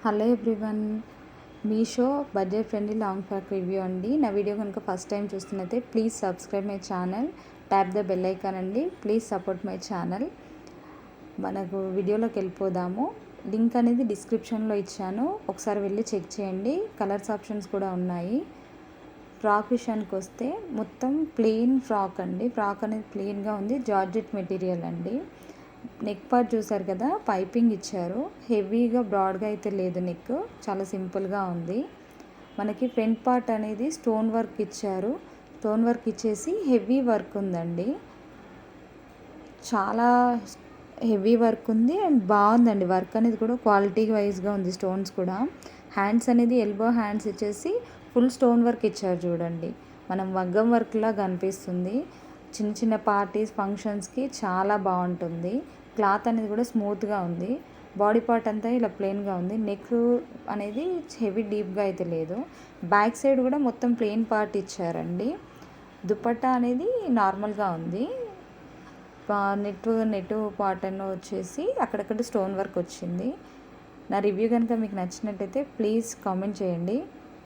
Hello everyone, Meesho budget friendly long frock review అండి. నా video కనుక ఫస్ట్ టైం చూస్తున్నట్లయితే please subscribe my channel, tap the bell icon అండి. Please support my channel. మనకు వీడియోలోకి వెళ్ళిపోదాము. లింక్ అనేది డిస్క్రిప్షన్లో ఇచ్చాను, ఒకసారి వెళ్ళి చెక్ చేయండి. కలర్స్ ఆప్షన్స్ కూడా ఉన్నాయి. ఫ్రాక్ విషయానికి వస్తే మొత్తం ప్లెయిన్ ఫ్రాక్ అండి. ఫ్రాక్ అనేది ప్లెయిన్గా ఉంది, జార్జెట్ మెటీరియల్ అండి. నెక్ పార్ట్ చూసారు కదా, పైపింగ్ ఇచ్చారు. హెవీగా బ్రాడ్గా అయితే లేదు, నెక్ చాలా సింపుల్గా ఉంది. మనకి ఫ్రంట్ పార్ట్ అనేది స్టోన్ వర్క్ ఇచ్చారు. స్టోన్ వర్క్ ఇచ్చేసి హెవీ వర్క్ ఉందండి, చాలా హెవీ వర్క్ ఉంది అండ్ బాగుందండి. వర్క్ అనేది కూడా క్వాలిటీ వైజ్గా ఉంది. స్టోన్స్ కూడా హ్యాండ్స్ అనేది ఎల్బో హ్యాండ్స్ ఇచ్చేసి ఫుల్ స్టోన్ వర్క్ ఇచ్చారు చూడండి. మనం మగ్గం వర్క్లా కనిపిస్తుంది. చిన్న చిన్న పార్టీస్ ఫంక్షన్స్కి చాలా బాగుంటుంది. క్లాత్ అనేది కూడా స్మూత్గా ఉంది. బాడీ పార్ట్ అంతా ఇలా ప్లెయిన్గా ఉంది. నెక్ అనేది హెవీ డీప్గా అయితే లేదు. బ్యాక్ సైడ్ కూడా మొత్తం ప్లెయిన్ పార్ట్ ఇచ్చారండి. దుపట్టా అనేది నార్మల్గా ఉంది. నెట్ పార్ట్ అన్న వచ్చేసి అక్కడక్కడ స్టోన్ వర్క్ వచ్చింది. నా రివ్యూ కనుక మీకు నచ్చినట్టయితే ప్లీజ్ కామెంట్ చేయండి.